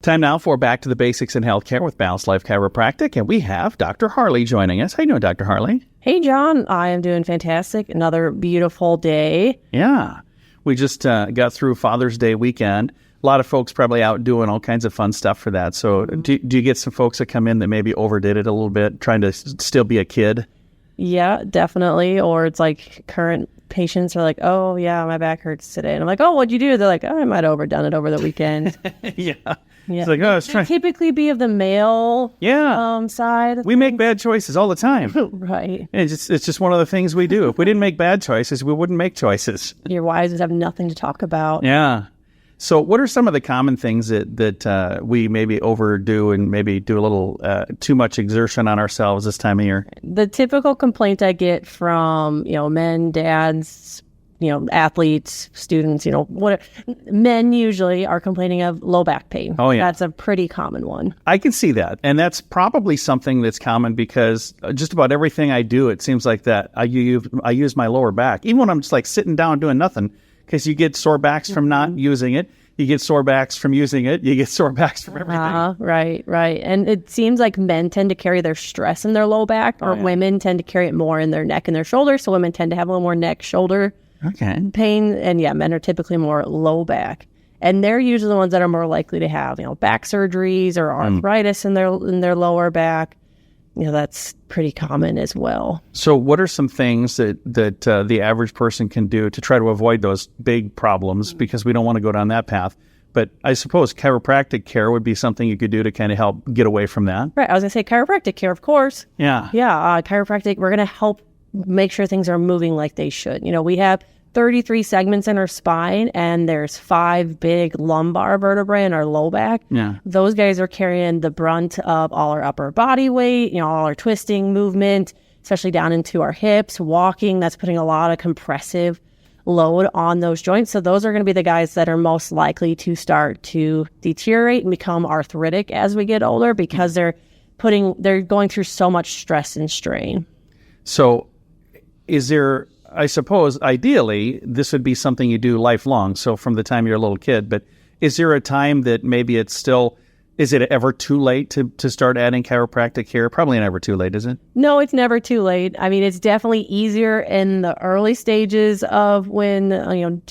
Time now for Back to the Basics in Healthcare with Balanced Life Chiropractic, and we have Dr. Harley joining us. How you doing, Dr. Harley? Hey, John. I am doing fantastic. Another beautiful day. Yeah. We just got through Father's Day weekend. A lot of folks probably out doing all kinds of fun stuff for that. So do you get some folks that come in that maybe overdid it a little bit, trying to still be a kid? Yeah, definitely. Or it's like current patients are like, oh, yeah, my back hurts today. And I'm like, oh, what'd you do? They're like, oh, I might have overdone it over the weekend. Yeah. Yeah. It's like, oh, it's trying. Typically be of the male side. We make bad choices all the time. Right. It's just one of the things we do. If we didn't make bad choices, we wouldn't make choices. Your wives would have nothing to talk about. Yeah. So what are some of the common things that we maybe overdo and maybe do a little too much exertion on ourselves this time of year? The typical complaint I get from, men, dads, athletes, students, men usually are complaining of low back pain. Oh, yeah. That's a pretty common one. I can see that. And that's probably something that's common because just about everything I do, it seems like that I use my lower back. Even when I'm just like sitting down doing nothing, because you get sore backs from not using it. You get sore backs from using it. You get sore backs from everything. Right. And it seems like men tend to carry their stress in their low back, or women tend to carry it more in their neck and their shoulder. So women tend to have a little more neck, shoulder pain. And men are typically more low back. And they're usually the ones that are more likely to have, back surgeries or arthritis in their lower back. That's pretty common as well. So what are some things that the average person can do to try to avoid those big problems? Because we don't want to go down that path. But I suppose chiropractic care would be something you could do to kind of help get away from that. Right. I was going to say chiropractic care, of course. Yeah. Yeah. Chiropractic, we're going to help make sure things are moving like they should. We have 33 segments in our spine, and there's 5 big lumbar vertebrae in our low back. Yeah. Those guys are carrying the brunt of all our upper body weight, all our twisting movement, especially down into our hips, walking. That's putting a lot of compressive load on those joints. So those are going to be the guys that are most likely to start to deteriorate and become arthritic as we get older, because they're going through so much stress and strain. So is there, I suppose, ideally, this would be something you do lifelong, so from the time you're a little kid, but is there a time that maybe is it ever too late to start adding chiropractic care? Probably never too late, is it? No, it's never too late. I mean, it's definitely easier in the early stages of when,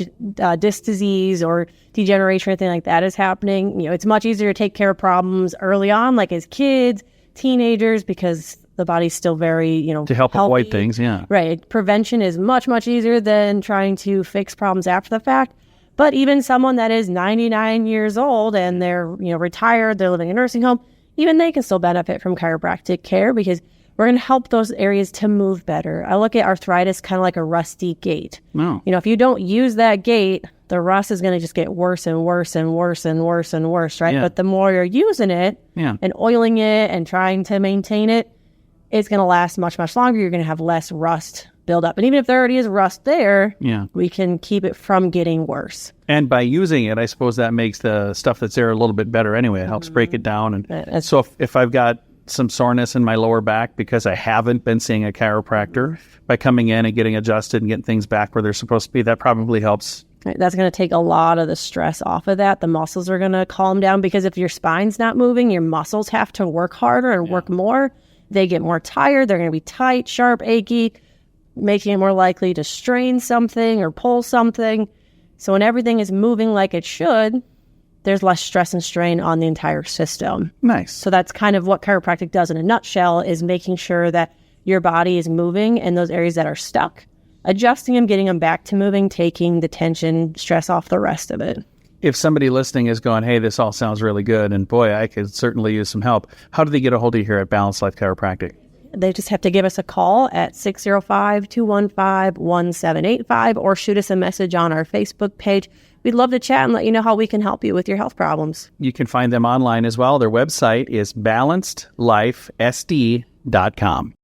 disc disease or degeneration or anything like that is happening. It's much easier to take care of problems early on, like as kids, teenagers, because the body's still very, to help healthy. Avoid things, yeah. Right. Prevention is much, much easier than trying to fix problems after the fact. But even someone that is 99 years old and they're, retired, they're living in a nursing home, even they can still benefit from chiropractic care, because we're going to help those areas to move better. I look at arthritis kind of like a rusty gate. Oh. If you don't use that gate, the rust is going to just get worse and worse and worse and worse and worse, right? Yeah. But the more you're using it and oiling it and trying to maintain it, it's going to last much, much longer. You're going to have less rust build up. And even if there already is rust there, we can keep it from getting worse. And by using it, I suppose that makes the stuff that's there a little bit better anyway. It helps break it down. And so if I've got some soreness in my lower back because I haven't been seeing a chiropractor, by coming in and getting adjusted and getting things back where they're supposed to be, that probably helps. That's going to take a lot of the stress off of that. The muscles are going to calm down, because if your spine's not moving, your muscles have to work harder and work more. They get more tired. They're going to be tight, sharp, achy, making it more likely to strain something or pull something. So when everything is moving like it should, there's less stress and strain on the entire system. Nice. So that's kind of what chiropractic does in a nutshell, is making sure that your body is moving in those areas that are stuck, adjusting them, getting them back to moving, taking the tension, stress off the rest of it. If somebody listening is going, hey, this all sounds really good, and boy, I could certainly use some help, how do they get a hold of you here at Balanced Life Chiropractic? They just have to give us a call at 605-215-1785 or shoot us a message on our Facebook page. We'd love to chat and let you know how we can help you with your health problems. You can find them online as well. Their website is BalancedLifeSD.com.